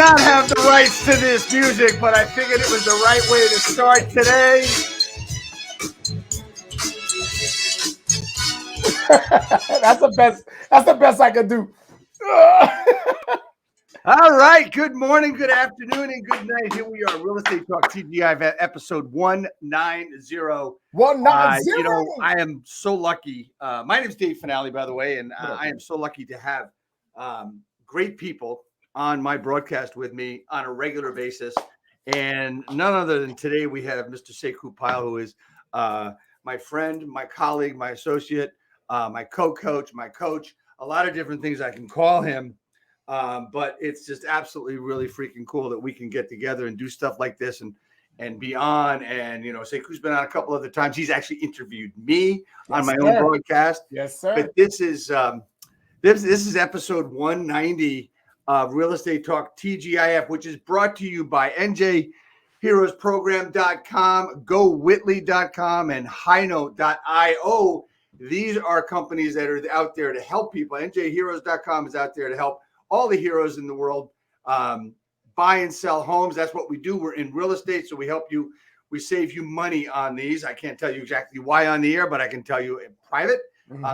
not have the rights to this music, but I figured it was the right way to start today. That's the best I could do. All right. Good morning, good afternoon, and good night. Here we are, Real Estate Talk TGIF episode 190. 190. You know, I am so lucky. My name is Dave Finale, by the way, and I am so lucky to have great people on my broadcast with me on a regular basis. And none other than today, we have Mr. Sekou Pyle, who is my friend, my colleague, my associate, my co-coach, my coach, a lot of different things I can call him. But it's just absolutely really freaking cool that we can get together and do stuff like this and be on. And, you know, Sekou's been on a couple other times. He's actually interviewed me on my own broadcast. Yes, sir. But this is episode 190 of Real Estate Talk TGIF, which is brought to you by NJHeroesProgram.com, GoWhitley.com, and HighNote.io. These are companies that are out there to help people. NJHeroes.com is out there to help all the heroes in the world buy and sell homes. That's what we do. We're in real estate, so we help you. We save you money on these. I can't tell you exactly why on the air, but I can tell you in private.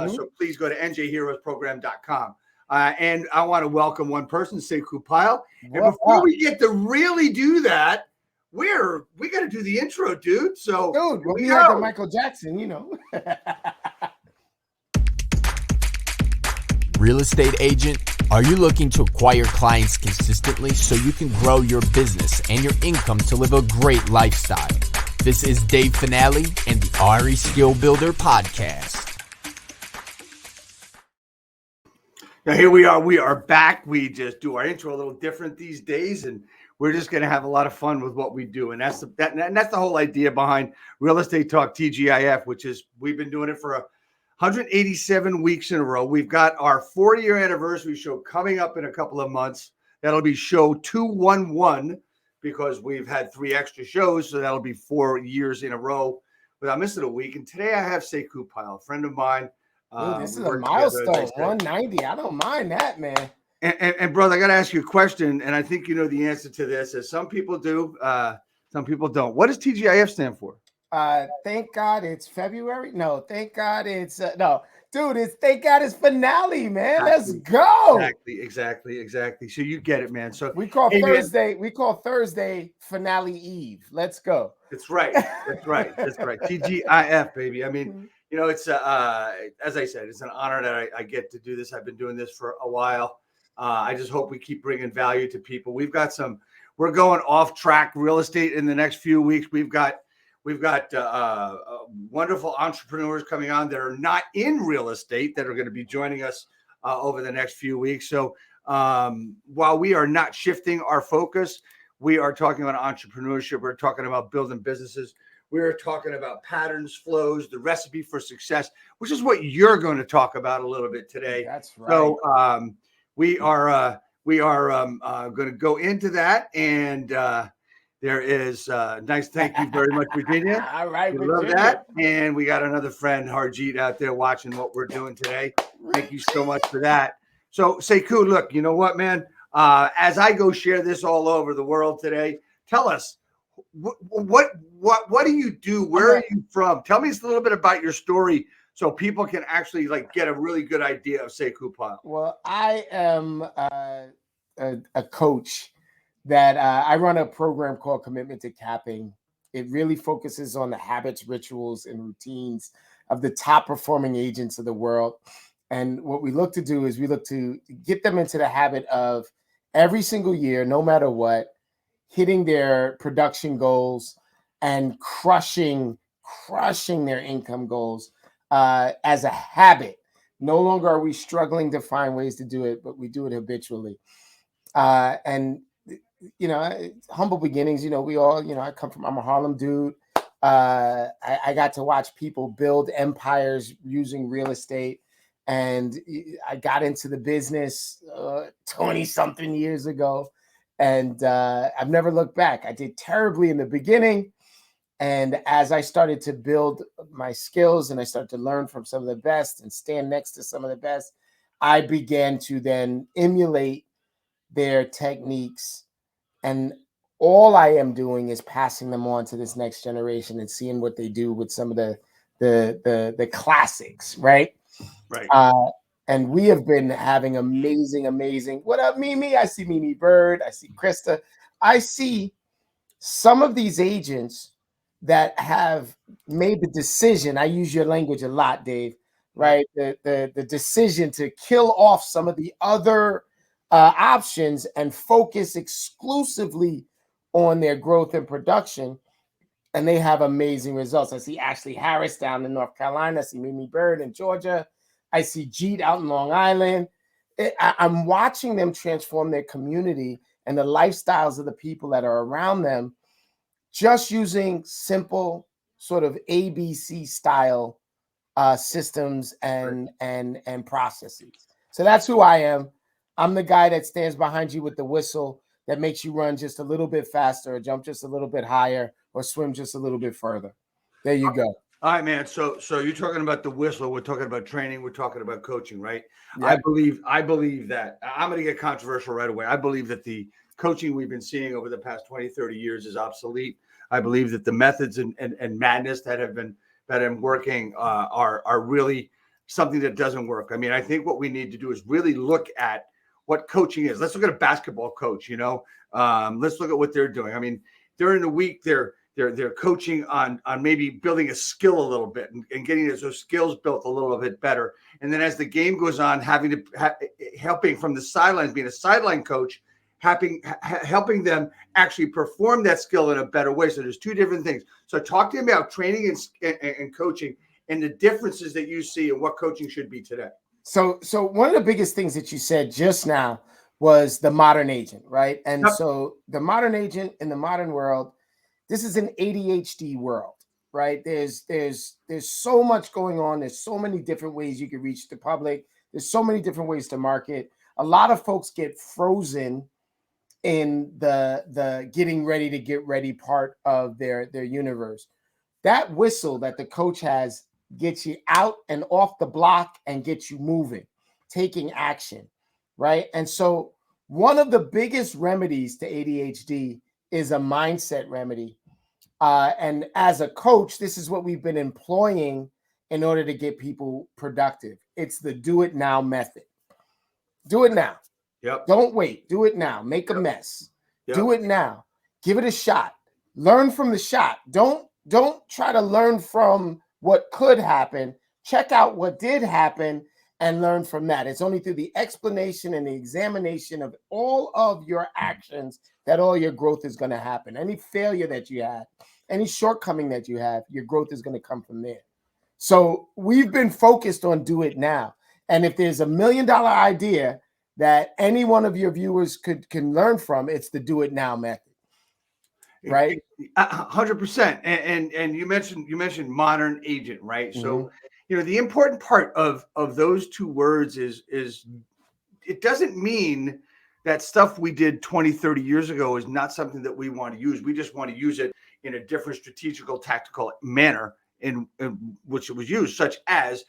So please go to NJHeroesProgram.com. And I want to welcome one person, Sekou Pyle. And before we get to really do that, we got to do the intro, dude. So, we had the Michael Jackson, you know. Real estate agent, are you looking to acquire clients consistently so you can grow your business and your income to live a great lifestyle? This is Dave Finale and the RE Skill Builder Podcast. Now here we are. We are back. We just do our intro a little different these days, and we're just going to have a lot of fun with what we do. And that's the whole idea behind Real Estate Talk TGIF, which is we've been doing it for 187 weeks in a row. We've got our 40-year anniversary show coming up in a couple of months. That'll be show 211 because we've had 3 extra shows, so that'll be 4 years in a row without missing a week. And today I have Sekou Pyle, a friend of mine. This is a milestone, 190. I don't mind that, man. And brother, I got to ask you a question, and I think you know the answer to this. As some people do, some people don't. What does TGIF stand for? Thank God it's February. No, thank God it's no, dude. It's thank God it's finale, man. Let's go. Exactly. So you get it, man. So we call Thursday. We call Thursday finale eve. Let's go. That's right. TGIF, baby. I mean, you know, it's as I said, it's an honor that I get to do this. I've been doing this for a while. I just hope we keep bringing value to people. We're going off track real estate in the next few weeks. We've got wonderful entrepreneurs coming on that are not in real estate that are going to be joining us over the next few weeks. So while we are not shifting our focus, we are talking about entrepreneurship. We're talking about building businesses. We're talking about patterns, flows, the recipe for success, which is what you're going to talk about a little bit today. That's right. So we are going to go into that, and there is nice. Thank you very much, Virginia. All right, we love that. And we got another friend, Harjeet, out there watching what we're doing today. Thank you so much for that. So, Sekou, look, you know what, man? As I go share this all over the world today, tell us what do you do? Where are you from? Tell me a little bit about your story so people can actually get a really good idea of Sekou Pyle. Well, I am a coach. That I run a program called Commitment to Capping. It really focuses on the habits, rituals, and routines of the top performing agents of the world. And what we look to do is we look to get them into the habit of every single year, no matter what, hitting their production goals and crushing their income goals as a habit. No longer are we struggling to find ways to do it, but we do it habitually. And you know, humble beginnings, you know, we all, you know, I'm a Harlem dude. I got to watch people build empires using real estate. And I got into the business 20 something years ago. And I've never looked back. I did terribly in the beginning. And as I started to build my skills and I started to learn from some of the best and stand next to some of the best, I began to then emulate their techniques And all I am doing is passing them on to this next generation and seeing what they do with some of the classics, right? Right. And we have been having amazing. What up, Mimi? I see Mimi Bird. I see Krista. I see some of these agents that have made the decision. I use your language a lot, Dave. Right? The decision to kill off some of the other options and focus exclusively on their growth and production, and they have amazing results. I see Ashley Harris down in North Carolina. I see Mimi Bird in Georgia. I see Jeet out in Long Island. I'm watching them transform their community and the lifestyles of the people that are around them, just using simple sort of ABC style systems and processes. So that's who I am. I'm the guy that stands behind you with the whistle that makes you run just a little bit faster, or jump just a little bit higher, or swim just a little bit further. There you go. All right, man. So you're talking about the whistle. We're talking about training. We're talking about coaching, right? Yep. I believe that I'm going to get controversial right away. I believe that the coaching we've been seeing over the past 20, 30 years is obsolete. I believe that the methods and madness that have been working are really something that doesn't work. I mean, I think what we need to do is really look at what coaching is. Let's look at a basketball coach. Let's look at what they're doing. I mean, during the week they're coaching on maybe building a skill a little bit and getting those skills built a little bit better. And then as the game goes on, helping from the sidelines, being a sideline coach, helping them actually perform that skill in a better way. So there's two different things. So talk to me about training and coaching and the differences that you see and what coaching should be today. So one of the biggest things that you said just now was the modern agent, right? And Yep. So the modern agent in the modern world, this is an ADHD world, right? There's so much going on. There's so many different ways you can reach the public. There's so many different ways to market. A lot of folks get frozen in the getting ready to get ready part of their universe. That whistle that the coach has gets you out and off the block and gets you moving, taking action, right? And so one of the biggest remedies to ADHD is a mindset remedy. And as a coach, this is what we've been employing in order to get people productive. It's the do it now method. Do it now. Yep. Don't wait. Do it now. Make a mess. Yep. Do it now. Give it a shot. Learn from the shot. Don't try to learn from what could happen. Check out what did happen and learn from that. It's only through the explanation and the examination of all of your actions that all your growth is going to happen. Any failure that you have, any shortcoming that you have, your growth is going to come from there. So we've been focused on do it now. And if there's $1 million idea that any one of your viewers can learn from, it's the do it now method. Right? 100%. And you mentioned modern agent, right? Mm-hmm. So, the important part of those two words is it doesn't mean that stuff we did 20, 30 years ago is not something that we want to use. We just want to use it in a different strategical, tactical manner in which it was used, such as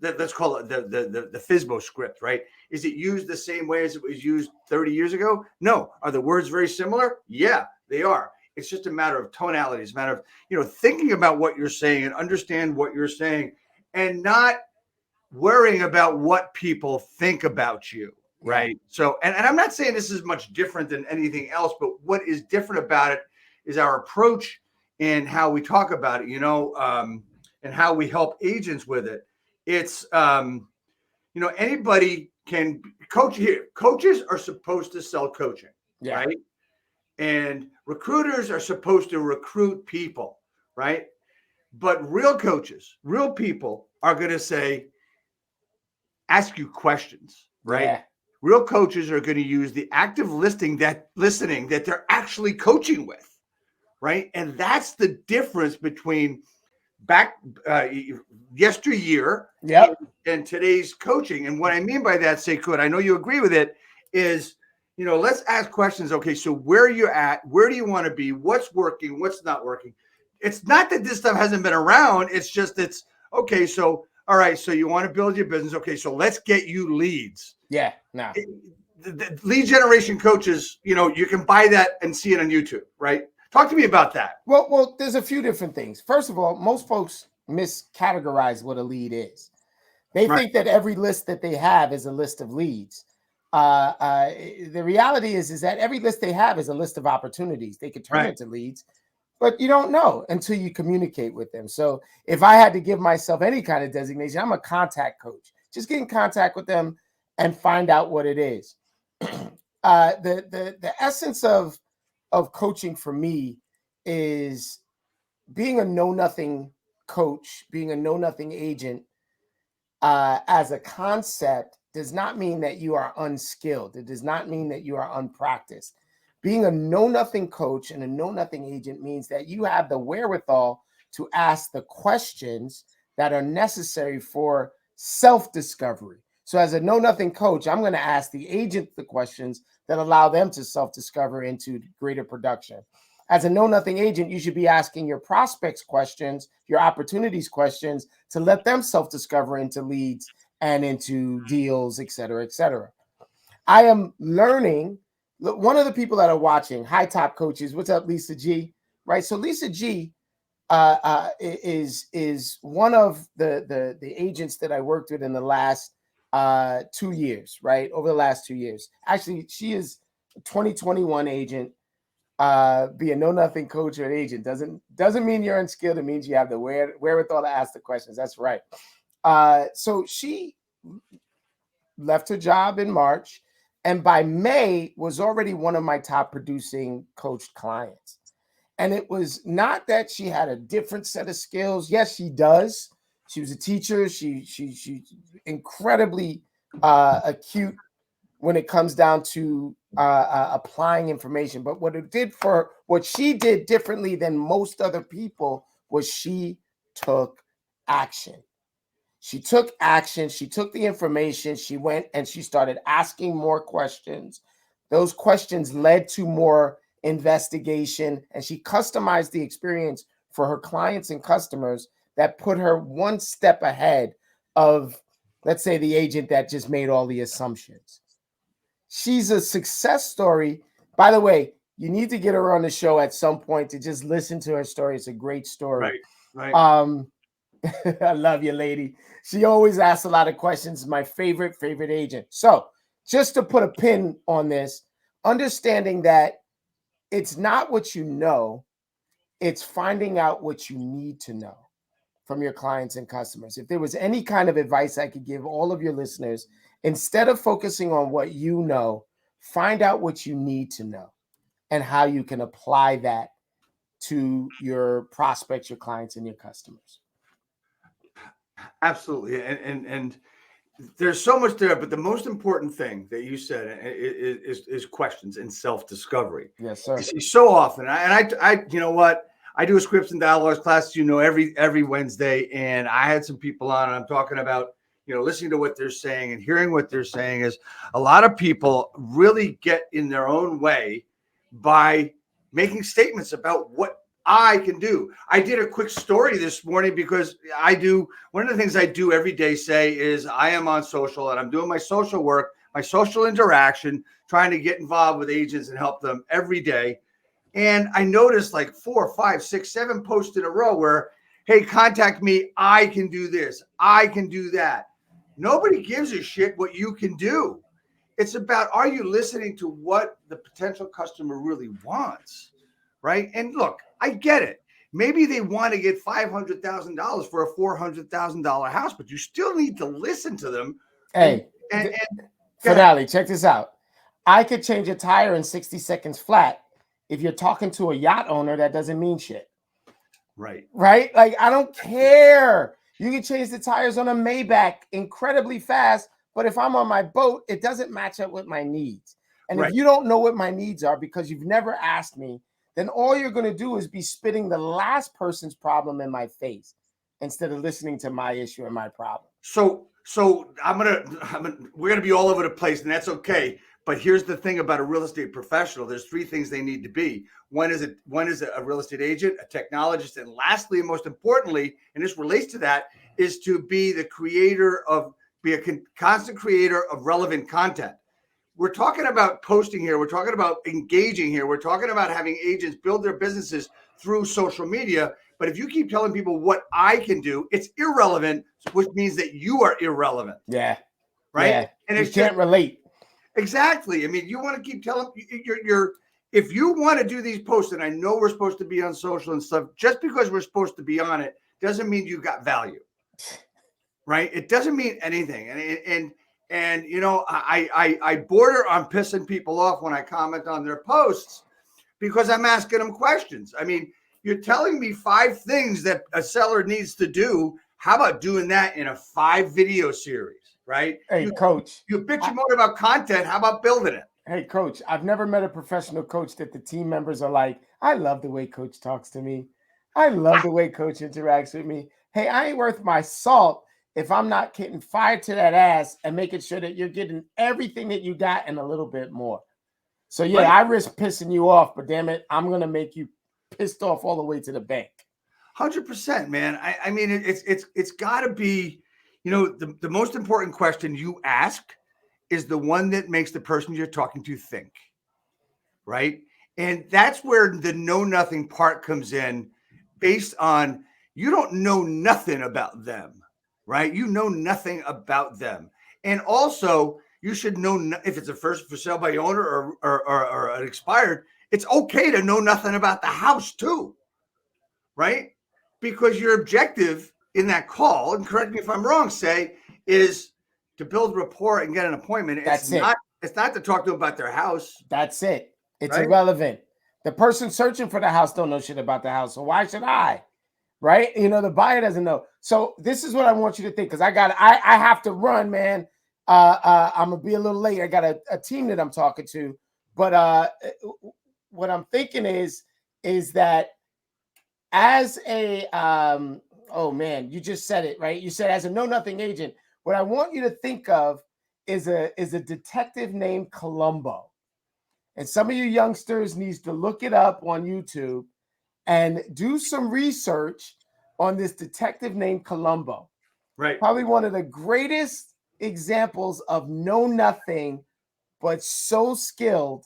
let's call it the FSBO script, right? Is it used the same way as it was used 30 years ago? No. Are the words very similar? Yeah, they are. It's just a matter of tonality. It's a matter of, thinking about what you're saying and understand what you're saying and not worrying about what people think about you, right? So, and I'm not saying this is much different than anything else, but what is different about it is our approach and how we talk about it, and how we help agents with it. It's, anybody can coach here. Coaches are supposed to sell coaching, right? And recruiters are supposed to recruit people, right? But real coaches, real people are going to ask you questions, right? Yeah. Real coaches are going to use the active listening that they're actually coaching with, right? And that's the difference between yesteryear and today's coaching. And what I mean by that, Sekou, I know you agree with it, is let's ask questions. Okay, so where are you at? Where do you want to be? What's working? What's not working? It's not that this stuff hasn't been around. It's just okay. So all right, so you want to build your business. Okay, so let's get you leads. Yeah. No. the lead generation coaches, you can buy that and see it on YouTube, right? Talk to me about that. Well, there's a few different things. First of all, most folks miscategorize what a lead is. They think that every list that they have is a list of leads. The reality is that every list they have is a list of opportunities. They could turn into leads, but you don't know until you communicate with them. So if I had to give myself any kind of designation, I'm a contact coach. Just get in contact with them and find out what it is. The essence of coaching for me is being a know-nothing coach, being a know-nothing agent as a concept does not mean that you are unskilled. It does not mean that you are unpracticed. Being a know-nothing coach and a know-nothing agent means that you have the wherewithal to ask the questions that are necessary for self-discovery. So as a know-nothing coach, I'm going to ask the agent the questions that allow them to self-discover into greater production. As a know-nothing agent, you should be asking your prospects questions, your opportunities questions, to let them self-discover into leads and into deals, et cetera, et cetera. I am learning. Look, one of the people that are watching, High Top Coaches, what's up, Lisa G? Right. So Lisa G is one of the agents that I worked with in the last 2 years, right? Over the last 2 years. Actually, she is a 2021 agent. Be a know-nothing coach or an agent doesn't mean you're unskilled. It means you have the wherewithal to ask the questions. That's right. So she left her job in March, and by May was already one of my top producing coached clients. And it was not that she had a different set of skills. Yes, she does. She was a teacher. She's incredibly acute when it comes down to applying information. But what she did differently than most other people was she took action. She took action. She took the information. She went and she started asking more questions. Those questions led to more investigation, and she customized the experience for her clients and customers that put her one step ahead of, let's say, the agent that just made all the assumptions. She's a success story. By the way, you need to get her on the show at some point to just listen to her story. It's a great story. Right. I love you, lady. She always asks a lot of questions. My favorite agent. So just to put a pin on this, understanding that it's not what you know, it's finding out what you need to know from your clients and customers. If there was any kind of advice I could give all of your listeners, instead of focusing on what you know, find out what you need to know and how you can apply that to your prospects, your clients, and your customers. Absolutely. And there's so much there, but the most important thing that you said is questions and self-discovery. Yes, sir. You see so often, I you know what? I do a scripts and dialogues class, every Wednesday, and I had some people on, and I'm talking about, listening to what they're saying and hearing what they're saying. Is a lot of people really get in their own way by making statements about what I can do. I did a quick story this morning because one of the things I do every day is I am on social and I'm doing my social work, my social interaction, trying to get involved with agents and help them every day. And I noticed like 4, 5, 6, 7 posts in a row where, hey, contact me. I can do this. I can do that. Nobody gives a shit what you can do. It's about, are you listening to what the potential customer really wants? Right. And look, I get it. Maybe they want to get $500,000 for a $400,000 house, but you still need to listen to them. Hey, Finale, check this out. I could change a tire in 60 seconds flat. If you're talking to a yacht owner, that doesn't mean shit. Right. Right? Like, I don't care. You can change the tires on a Maybach incredibly fast, but if I'm on my boat, it doesn't match up with my needs. And if you don't know what my needs are because you've never asked me, then all you're going to do is be spitting the last person's problem in my face instead of listening to my issue and my problem. So we're gonna be all over the place, and that's okay. But here's the thing about a real estate professional: there's 3 things they need to be. One is a real estate agent, a technologist, and lastly, and most importantly, and this relates to that, is to be a constant creator of relevant content. we're talking about posting here. We're talking about engaging here. We're talking about having agents build their businesses through social media. But if you keep telling people what I can do, it's irrelevant, which means that you are irrelevant. Yeah. Right. Yeah. And you it's can't relate. Exactly. I mean, you want to keep telling you're if you want to do these posts, and I know we're supposed to be on social and stuff, just because we're supposed to be on it doesn't mean you got value. Right. It doesn't mean anything. And you know, I border on pissing people off when I comment on their posts because I'm asking them questions. I mean, you're telling me 5 things that a seller needs to do. How about doing that in a 5 video series? Right. Hey, coach. You bitch and moan about content. How about building it? Hey, coach, I've never met a professional coach that the team members are like, I love the way coach talks to me. I love the way coach interacts with me. Hey, I ain't worth my salt if I'm not getting fired to that ass and making sure that you're getting everything that you got and a little bit more. So, yeah, I risk pissing you off, but damn it, I'm going to make you pissed off all the way to the bank. 100%, man. I mean, it's got to be, you know, the most important question you ask is the one that makes the person you're talking to think, right? And that's where the know nothing part comes in, based on you don't know nothing about them, right? You know nothing about them. And also, you should know if it's a first for sale by owner or an expired, it's okay to know nothing about the house too, right? Because your objective in that call, and correct me if I'm wrong, say, is to build rapport and get an appointment. It's not to talk to them about their house. That's it. It's irrelevant. The person searching for the house don't know shit about the house. So why should I? Right? You know, the buyer doesn't know. So this is what I want you to think, because I have to run, man. I'm gonna be a little late. I got a team that I'm talking to. But what I'm thinking is that as a oh man, you just said it, right? You said as a know-nothing agent, what I want you to think of is a detective named Columbo. And some of you youngsters needs to look it up on YouTube and do some research on this detective named Columbo. Right. Probably one of the greatest examples of know nothing, but so skilled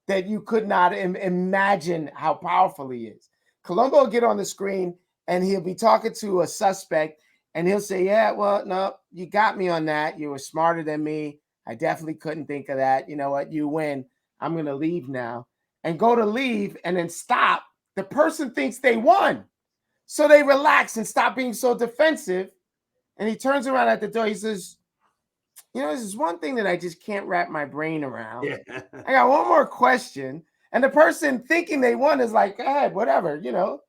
that you could not imagine how powerful he is. Columbo will get on the screen and he'll be talking to a suspect and he'll say, yeah, well, no, you got me on that. You were smarter than me. I definitely couldn't think of that. You know what? You win. I'm going to leave now. And go to leave and then stop. The person thinks they won. So they relax and stop being so defensive. And he turns around at the door. He says, you know, this is one thing that I just can't wrap my brain around. Yeah. I got one more question. And the person thinking they won is like, go ahead, whatever, you know,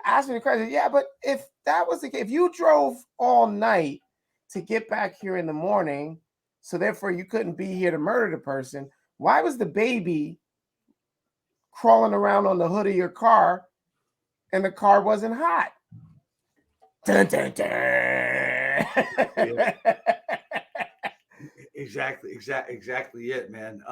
ask me the question. Yeah, but if that was the case, if you drove all night to get back here in the morning, so therefore you couldn't be here to murder the person, why was the baby crawling around on the hood of your car and the car wasn't hot? Dun, dun, dun. Yeah. Exactly it, man.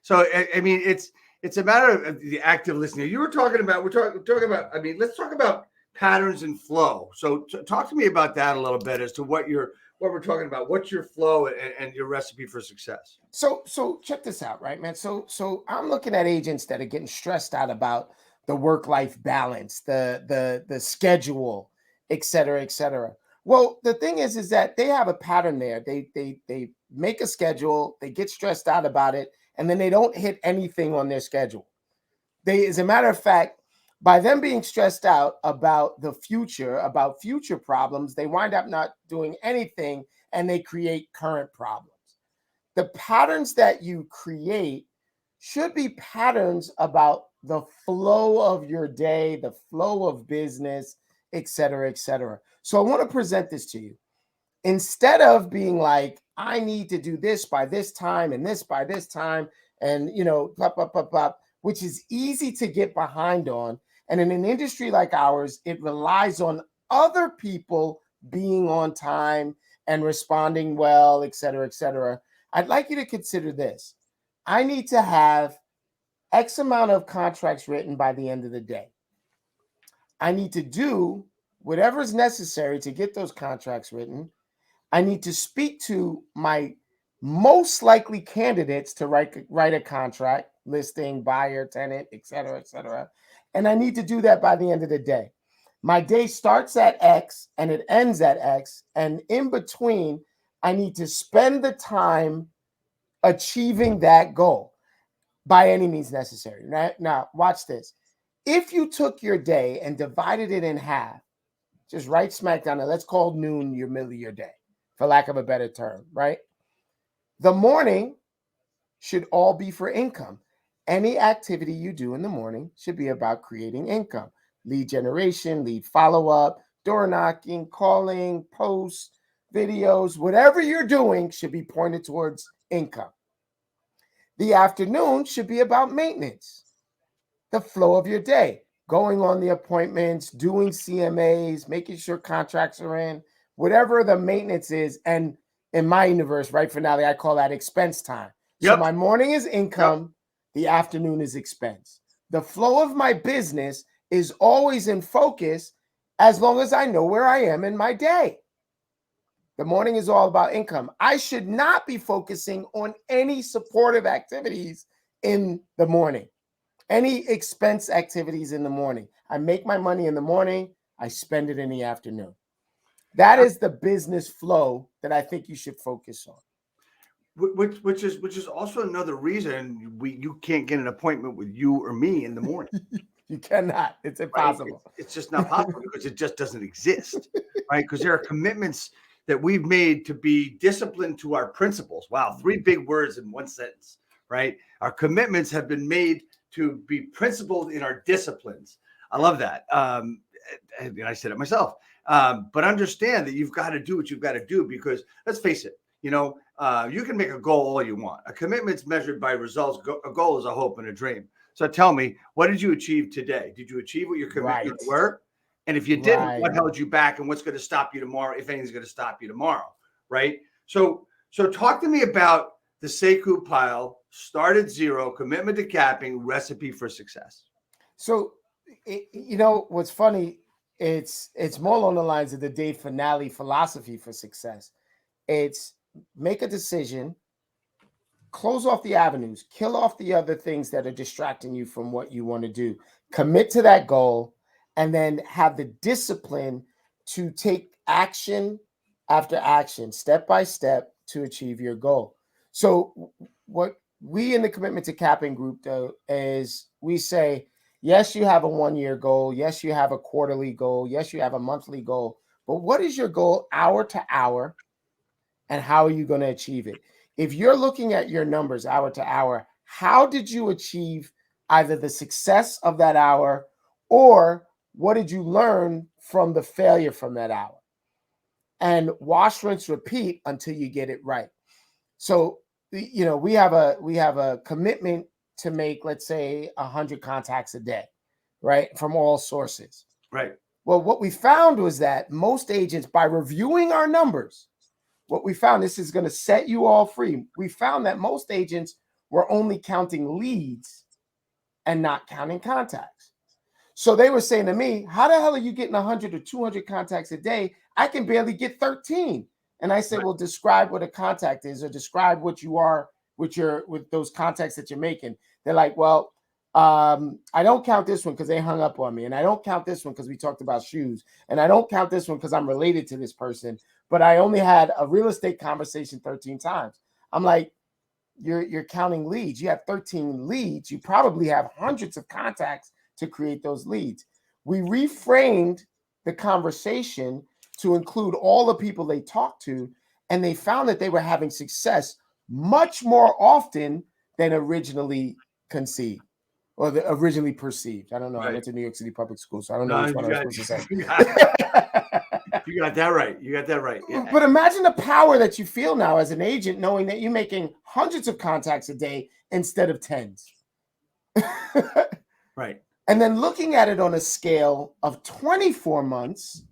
So I mean, it's a matter of the active listening. You were talking about, we're talking about, I mean, let's talk about patterns and flow. So talk to me about that a little bit as to what we're talking about. What's your flow and your recipe for success? So check this out, right, man? So I'm looking at agents that are getting stressed out about the work-life balance, the schedule, et cetera, et cetera. Well, the thing is that they have a pattern there. They make a schedule, they get stressed out about it, and then they don't hit anything on their schedule. As a matter of fact, by them being stressed out about the future, about future problems, they wind up not doing anything and they create current problems. The patterns that you create should be patterns about the flow of your day, the flow of business, et cetera, et cetera. So I want to present this to you. Instead of being like, I need to do this by this time and this by this time, and, you know, blah, blah, blah, blah, which is easy to get behind on. And in an industry like ours, it relies on other people being on time and responding well, et cetera, et cetera. I'd like you to consider this. I need to have X amount of contracts written by the end of the day. I need to do whatever is necessary to get those contracts written. I need to speak to my most likely candidates to write a contract, listing, buyer, tenant, et cetera, et cetera. And I need to do that by the end of the day. My day starts at X and it ends at X. And in between, I need to spend the time achieving that goal by any means necessary. Right? Now, watch this. If you took your day and divided it in half, just right smack down there, let's call noon your middle of your day, for lack of a better term, right? The morning should all be for income. Any activity you do in the morning should be about creating income. Lead generation, lead follow-up, door knocking, calling, posts, videos, whatever you're doing should be pointed towards income. The afternoon should be about maintenance, the flow of your day, going on the appointments, doing CMAs, making sure contracts are in, whatever the maintenance is. And in my universe, right, Finale, I call that expense time. So my morning is income, the afternoon is expense. The flow of my business is always in focus as long as I know where I am in my day. The morning is all about income. I should not be focusing on any supportive activities in the morning, any expense activities in the morning. I make my money in the morning, I spend it in the afternoon. That is the business flow that I think you should focus on. Which is also another reason you can't get an appointment with you or me in the morning. You cannot. It's impossible. Right? It's just not possible because it just doesn't exist, right? Because there are commitments that we've made to be disciplined to our principles. Wow, 3 big words in one sentence, right? Our commitments have been made to be principled in our disciplines. I love that. And I said it myself. But understand that you've got to do what you've got to do because let's face it, you can make a goal all you want. A commitment's measured by results. A goal is a hope and a dream. So tell me, what did you achieve today? Did you achieve what your commitments were? And if you didn't, what held you back and what's going to stop you tomorrow, if anything's going to stop you tomorrow, right? So talk to me about the Sekou Pyle, start at zero, commitment to capping, recipe for success. So, what's funny, it's more along the lines of the Dave Finale philosophy for success. It's make a decision, close off the avenues, kill off the other things that are distracting you from what you want to do, commit to that goal, and then have the discipline to take action after action, step by step to achieve your goal. So what we in the Commitment to Capping group do is we say, yes, you have a 1-year goal. Yes, you have a quarterly goal. Yes, you have a monthly goal. But what is your goal hour to hour? And how are you going to achieve it? If you're looking at your numbers hour to hour, how did you achieve either the success of that hour or what did you learn from the failure from that hour? And wash, rinse, repeat until you get it right. So, we have a commitment to make, let's say, 100 contacts a day, right? From all sources. Right. Well, what we found was that most agents, by reviewing our numbers, what we found, this is going to set you all free. We found that most agents were only counting leads and not counting contacts. So they were saying to me, how the hell are you getting 100 or 200 contacts a day? I can barely get 13. And I said, well, describe what a contact is or describe what you are with those contacts that you're making. They're like, well, I don't count this one because they hung up on me. And I don't count this one because we talked about shoes. And I don't count this one because I'm related to this person. But I only had a real estate conversation 13 times. I'm like, you're counting leads. You have 13 leads. You probably have hundreds of contacts to create those leads. We reframed the conversation to include all the people they talked to, and they found that they were having success much more often than originally conceived or originally perceived. I don't know. Right. I went to New York City public school, so I don't know which one I'm supposed to say. You got that right. Yeah. But imagine the power that you feel now as an agent, knowing that you're making hundreds of contacts a day instead of tens. Right. And then looking at it on a scale of 24 months,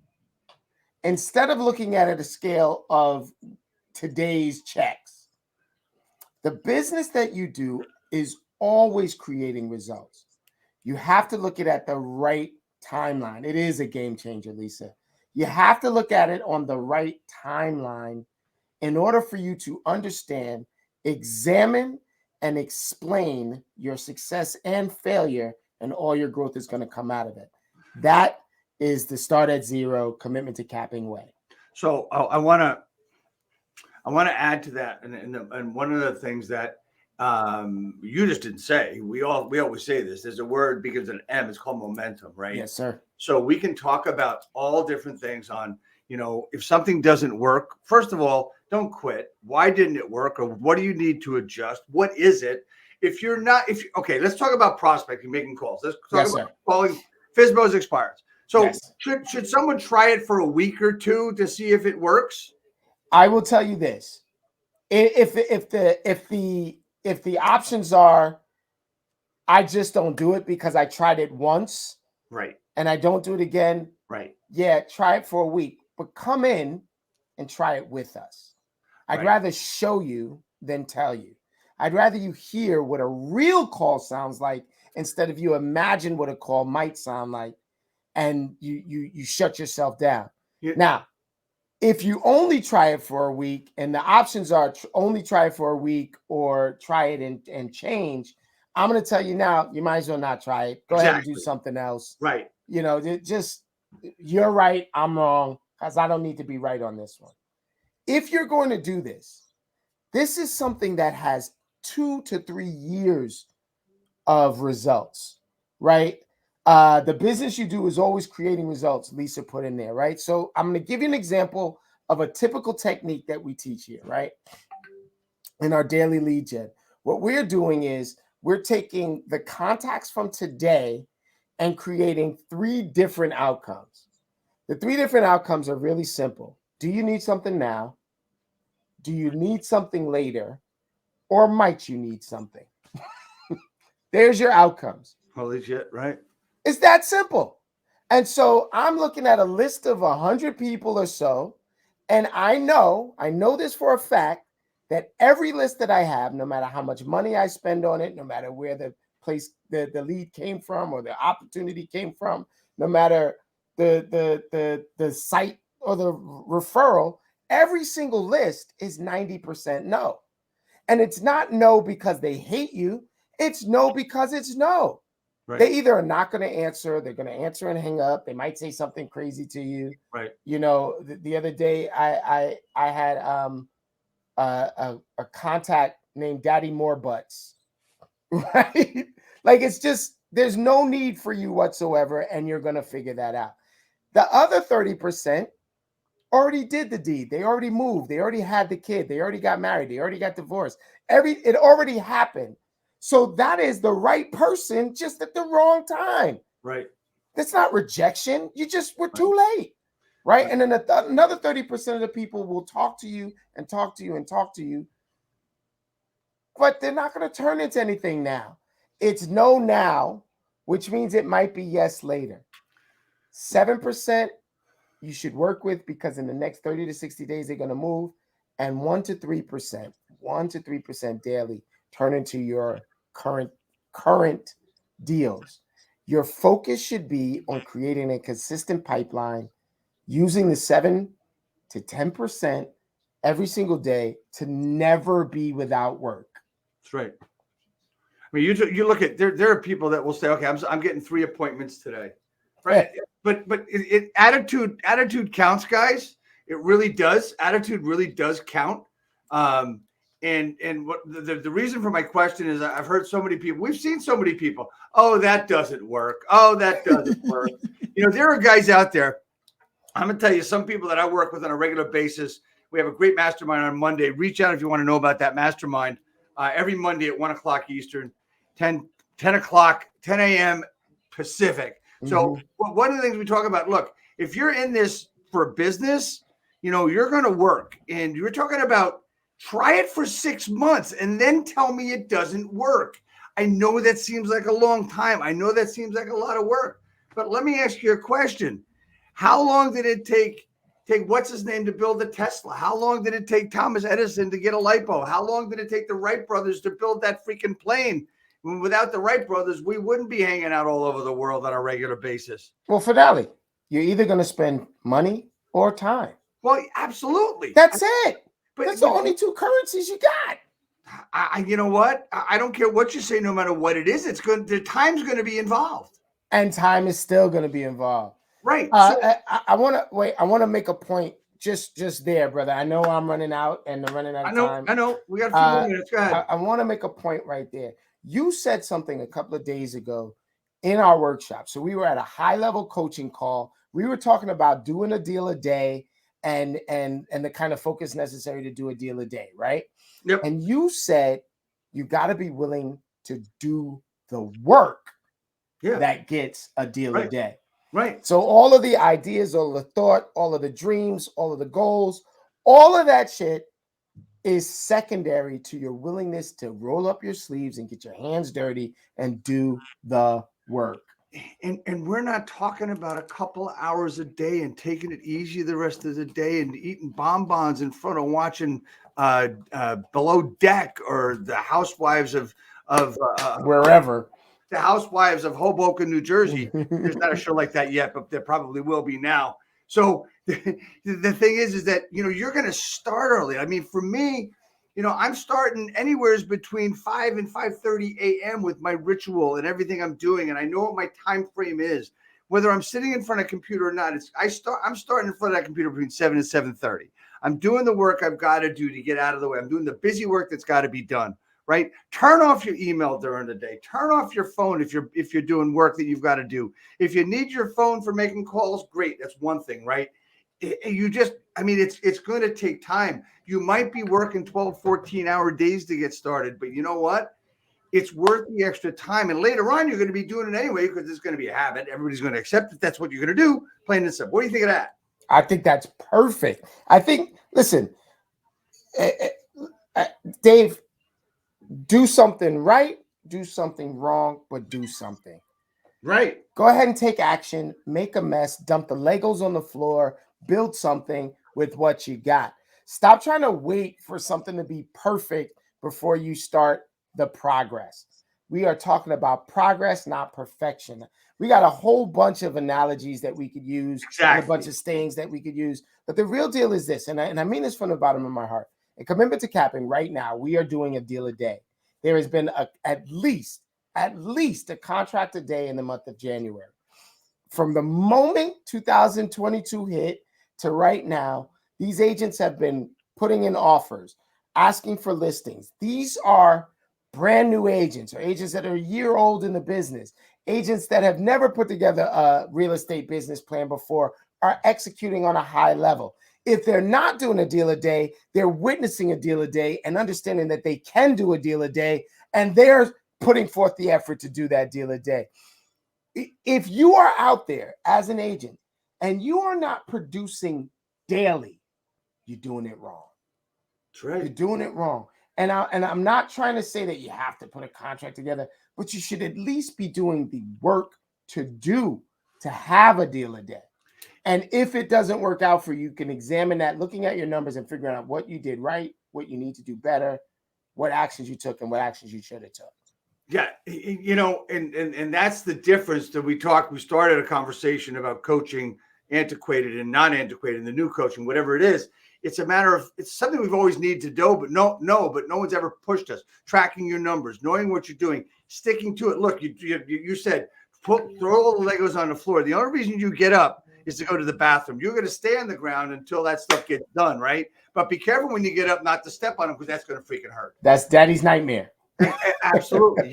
instead of looking at it a scale of today's checks. The business that you do is always creating results. You have to look at the right timeline. It is a game changer, Lisa. You have to look at it on the right timeline in order for you to understand, examine, and explain your success and failure, and all your growth is going to come out of it. That is the start at zero commitment to capping way. So I want to add to that, and one of the things that you just didn't say, we always say this. There's a word begins with an M. It's called momentum, right? Yes, sir. So we can talk about all different things on, if something doesn't work. First of all, don't quit. Why didn't it work, or what do you need to adjust? What is it? Okay, let's talk about prospecting, making calls. Let's talk about calling. FSBO's expires. So should someone try it for a week or two to see if it works? I will tell you this: if the options are, I just don't do it because I tried it once, right, and I don't do it again, right? Yeah, try it for a week, but come in and try it with us. I'd rather show you than tell you. I'd rather you hear what a real call sounds like instead of you imagine what a call might sound like, and you shut yourself down. Yeah. Now, if you only try it for a week and the options are only try it for a week or try it and change, I'm going to tell you now, you might as well not try it. Go ahead and do something else. Right. Just you're right, I'm wrong, because I don't need to be right on this one. If you're going to do this, this is something that has 2 to 3 years of results, right? The business you do is always creating results, Lisa put in there, right? So I'm going to give you an example of a typical technique that we teach here, right? In our daily lead gen. What we're doing is we're taking the contacts from today and creating 3 different outcomes. The 3 different outcomes are really simple. Do you need something now? Do you need something later? Or might you need something? There's your outcomes. Holy shit, right? It's that simple. And so I'm looking at a list of 100 people or so, and I know this for a fact, that every list that I have, no matter how much money I spend on it, no matter where the lead came from or the opportunity came from, no matter the site or the referral, every single list is 90% no. And it's not no because they hate you. It's no because it's no. Right. They either are not going to answer, they're going to answer and hang up. They might say something crazy to you. Right. The other day I had a contact named Daddy More Butts. Right? Like, it's just, there's no need for you whatsoever, and you're going to figure that out. The other 30% already did the deed. They already moved. They already had the kid. They already got married. They already got divorced. It already happened. So that is the right person, just at the wrong time. Right. That's not rejection. You just were too late. Right. And then another 30% of the people will talk to you and talk to you and talk to you. But they're not going to turn into anything now. It's no now, which means it might be yes later. 7% you should work with, because in the next 30 to 60 days, they're going to move. And 1 to 3% daily turn into your current deals. Your focus should be on creating a consistent pipeline, using the 7 to 10% every single day to never be without work. That's right. I mean, you look at there are people that will say, okay, I'm getting 3 appointments today, right? But attitude counts, guys. It really does. Attitude really does count. And what the reason for my question is, I've heard so many people, we've seen so many people, oh, that doesn't work. Oh, that doesn't work. There are guys out there. I'm going to tell you, some people that I work with on a regular basis, we have a great mastermind on Monday. Reach out if you want to know about that mastermind. Every Monday at 1 o'clock Eastern, 10 a.m. Pacific. So one of the things we talk about, look, if you're in this for business, you're going to work, and you're talking about try it for 6 months and then tell me it doesn't work. I know that seems like a long time. I know that seems like a lot of work, but let me ask you a question. How long did it take what's his name to build the Tesla? How long did it take Thomas Edison to get a light bulb? How long did it take the Wright brothers to build that freaking plane? Without the Wright brothers, we wouldn't be hanging out all over the world on a regular basis. Well, Finale, you're either going to spend money or time. Well, absolutely. That's it. But That's the only two currencies you got. you know what? I don't care what you say, no matter what it is. The time's going to be involved, and time is still going to be involved. Right. So I want to wait. I want to make a point just there, brother. I know I'm running out and I'm running out of time. I know. We got a few more minutes. Go ahead. I want to make a point right there. You said something a couple of days ago in our workshop. So we were at a high-level coaching call. We were talking about doing a deal a day and the kind of focus necessary to do a deal a day, right? Yep. And you said you got to be willing to do the work that gets a deal a day. Right. So all of the ideas, all of the thought, all of the dreams, all of the goals, all of that shit is secondary to your willingness to roll up your sleeves and get your hands dirty and do the work. And we're not talking about a couple hours a day and taking it easy the rest of the day and eating bonbons in front of watching Below Deck or the Housewives of wherever. The Housewives of Hoboken, New Jersey. There's not a show like that yet, but there probably will be now. So the thing is that, you're going to start early. I mean, for me, I'm starting anywhere between 5 and 5:30 a.m. with my ritual and everything I'm doing. And I know what my time frame is, whether I'm sitting in front of a computer or not. I'm starting in front of that computer between 7 and 7:30. I'm doing the work I've got to do to get out of the way. I'm doing the busy work that's got to be done. Right? Turn off your email during the day. Turn off your phone if you're doing work that you've got to do. If you need your phone for making calls, great. That's one thing, right? It's going to take time. You might be working 12, 14-hour days to get started, but you know what? It's worth the extra time. And later on, you're going to be doing it anyway because it's going to be a habit. Everybody's going to accept that that's what you're going to do, plain and simple. What do you think of that? I think that's perfect. Listen, Dave, do something right, do something wrong, but do something. Right. Go ahead and take action, make a mess, dump the Legos on the floor, build something with what you got. Stop trying to wait for something to be perfect before you start the progress. We are talking about progress, not perfection. We got a whole bunch of analogies that we could use, and a bunch of sayings that we could use. But the real deal is this, and I mean this from the bottom of my heart. A commitment to capping right now, we are doing a deal a day. There has been at least a contract a day in the month of January. From the moment 2022 hit to right now, these agents have been putting in offers, asking for listings. These are brand new agents or agents that are a year old in the business, agents that have never put together a real estate business plan before, are executing on a high level. If they're not doing a deal a day, they're witnessing a deal a day and understanding that they can do a deal a day, and they're putting forth the effort to do that deal a day. If you are out there as an agent and you are not producing daily, you're doing it wrong. That's right. You're doing it wrong. And I'm not trying to say that you have to put a contract together, but you should at least be doing the work to have a deal a day. And if it doesn't work out for you, you can examine that, looking at your numbers and figuring out what you did right, what you need to do better, what actions you took and what actions you should have took. Yeah, and that's the difference that we started a conversation about coaching, antiquated and non-antiquated, and the new coaching, whatever it is. It's a matter of, it's something we've always needed to do, but no one's ever pushed us. Tracking your numbers, knowing what you're doing, sticking to it. Look, you said, throw all the Legos on the floor. The only reason you get up is to go to the bathroom. You're going to stay on the ground until that stuff gets done, right? But be careful when you get up not to step on them, because that's going to freaking hurt. That's daddy's nightmare. Absolutely.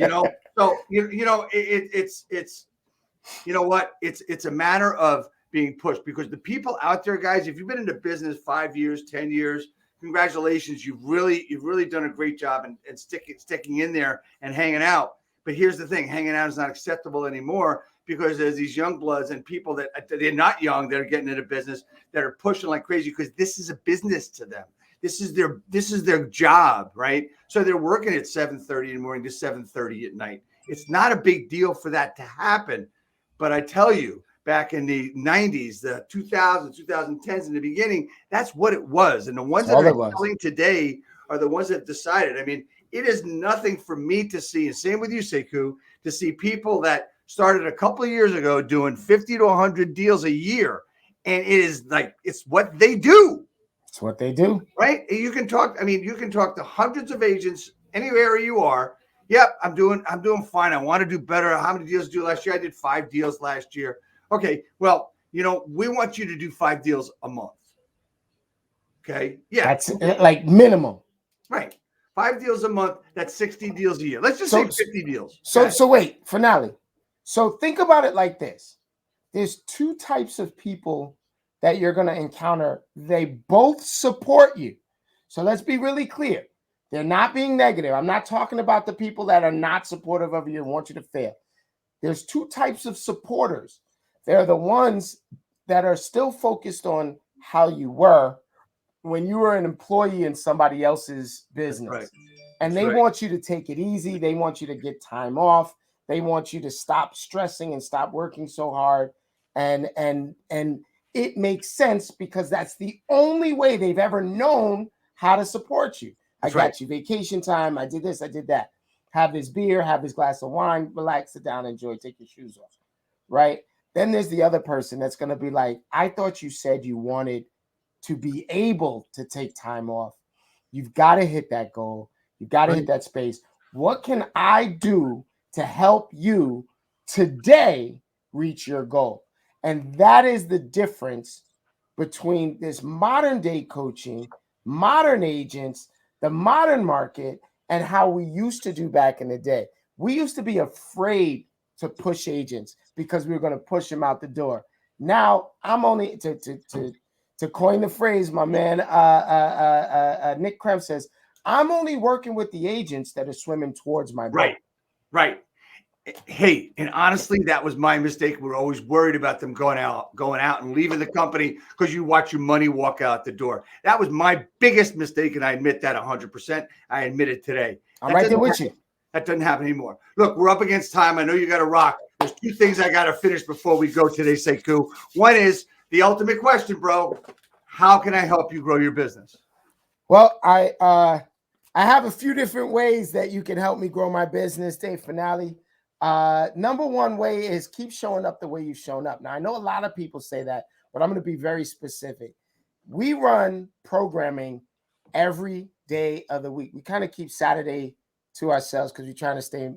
So it's a matter of being pushed, because the people out there, guys, if you've been into business 5 years, 10 years, congratulations. You've really done a great job and sticking in there and hanging out. But here's the thing, hanging out is not acceptable anymore, because there's these young bloods and people that they're not young that are getting into business that are pushing like crazy, because this is a business to them. This is their job, right? So they're working at 7:30 in the morning to 7:30 at night. It's not a big deal for that to happen. But I tell you, back in the 90s, the 2000s, 2010s, in the beginning, that's what it was. And the ones that are selling today are the ones that decided. I mean, it is nothing for me to see, and same with you, Sekou, to see people that started a couple of years ago doing 50 to 100 deals a year. And it is like, it's what they do. That's what they do. Right? You can talk to hundreds of agents anywhere you are. Yep, I'm doing fine. I want to do better. How many deals did you do last year? I did 5 deals last year. Okay, well, we want you to do 5 deals a month. Okay. Yeah. That's like minimum. Right. 5 deals a month. That's 60 deals a year. Let's just say 50 deals. So wait, finale. So think about it like this. There's 2 types of people that you're going to encounter. They both support you. So let's be really clear. They're not being negative. I'm not talking about the people that are not supportive of you and want you to fail. There's 2 types of supporters. They're the ones that are still focused on how you were when you were an employee in somebody else's business. Right. And they want you to take it easy. They want you to get time off. They want you to stop stressing and stop working so hard. And it makes sense because that's the only way they've ever known how to support you. That's I got you vacation time. I did this. I did that. Have this beer, have this glass of wine, relax, sit down, enjoy, take your shoes off. Right? Then there's the other person that's going to be like, I thought you said you wanted to be able to take time off. You've got to hit that goal. You've got to hit that space. What can I do to help you today reach your goal? And that is the difference between this modern day coaching, modern agents, the modern market, and how we used to do back in the day. We used to be afraid to push agents because we were going to push them out the door. Now I'm only to coin the phrase, my man, Nick Krem says, I'm only working with the agents that are swimming towards my boat. Right. Hey, and honestly, that was my mistake. We were always worried about them going out and leaving the company because you watch your money walk out the door. That was my biggest mistake, and I admit that 100%. I admit it today. I'm right there with you. That doesn't happen anymore. Look, we're up against time. I know you got to rock. There's 2 things I got to finish before we go today, Sekou. One is the ultimate question, bro. How can I help you grow your business? Well, I have a few different ways that you can help me grow my business, Dave Finale. Number one way is keep showing up the way you've shown up. Now, I know a lot of people say that, but I'm going to be very specific. We run programming every day of the week. We kind of keep Saturday to ourselves because we're trying to stay,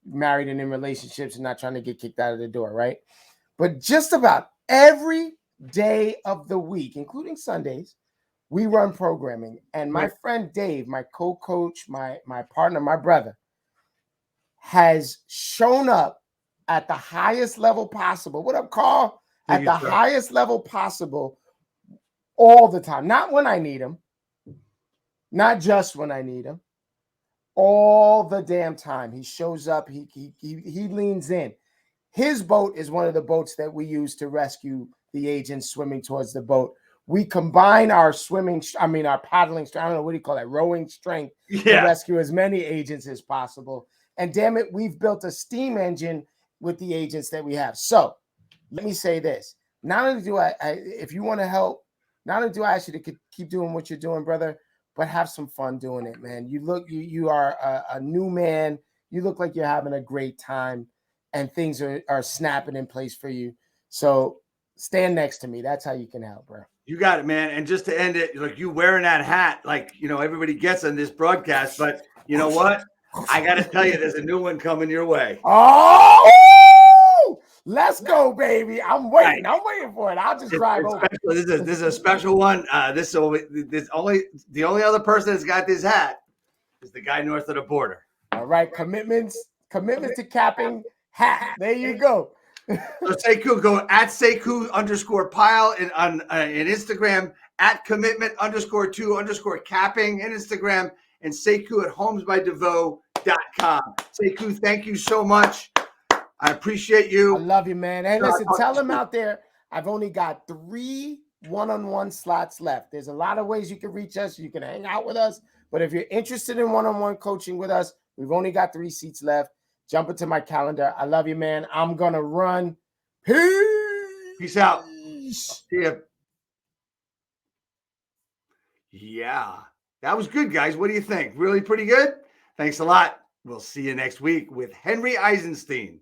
married and in relationships and not trying to get kicked out of the door, right? But just about every day of the week, including Sundays, we run programming. And my friend Dave, my co-coach, my partner, my brother, has shown up at the highest level possible. What up, Carl? At the highest level possible all the time. Not when I need him. Not just when I need him. All the damn time. He shows up. He leans in. His boat is one of the boats that we use to rescue the agents swimming towards the boat. We combine our paddling, I don't know, what do you call that? Rowing strength to rescue as many agents as possible. And damn it, we've built a steam engine with the agents that we have. So let me say this. Not only do I if you want to help, not only do I ask you to keep doing what you're doing, brother, but have some fun doing it, man. You are a new man. You look like you're having a great time and things are snapping in place for you. So stand next to me. That's how you can help, bro. You got it, man. And just to end it, like you wearing that hat, like, everybody gets on this broadcast, but you know what? I got to tell you, there's a new one coming your way. Oh, let's go, baby. I'm waiting. I'm waiting for it. I'll just drive over. This is a special one. The only other person that's got this hat is the guy north of the border. All right. Commitment to capping hat. There you go. So Sekou, go at Sekou_Pyle on Instagram, at commitment_to_capping in Instagram, and Sekou at homesbydevoe.com. Sekou, thank you so much. I appreciate you. I love you, man. Hey, listen, tell them out there, I've only got 3 one-on-one slots left. There's a lot of ways you can reach us. You can hang out with us. But if you're interested in one-on-one coaching with us, we've only got 3 seats left. Jump into my calendar. I love you, man. I'm going to run. Peace out. See ya. Yeah. That was good, guys. What do you think? Really pretty good? Thanks a lot. We'll see you next week with Henry Eisenstein.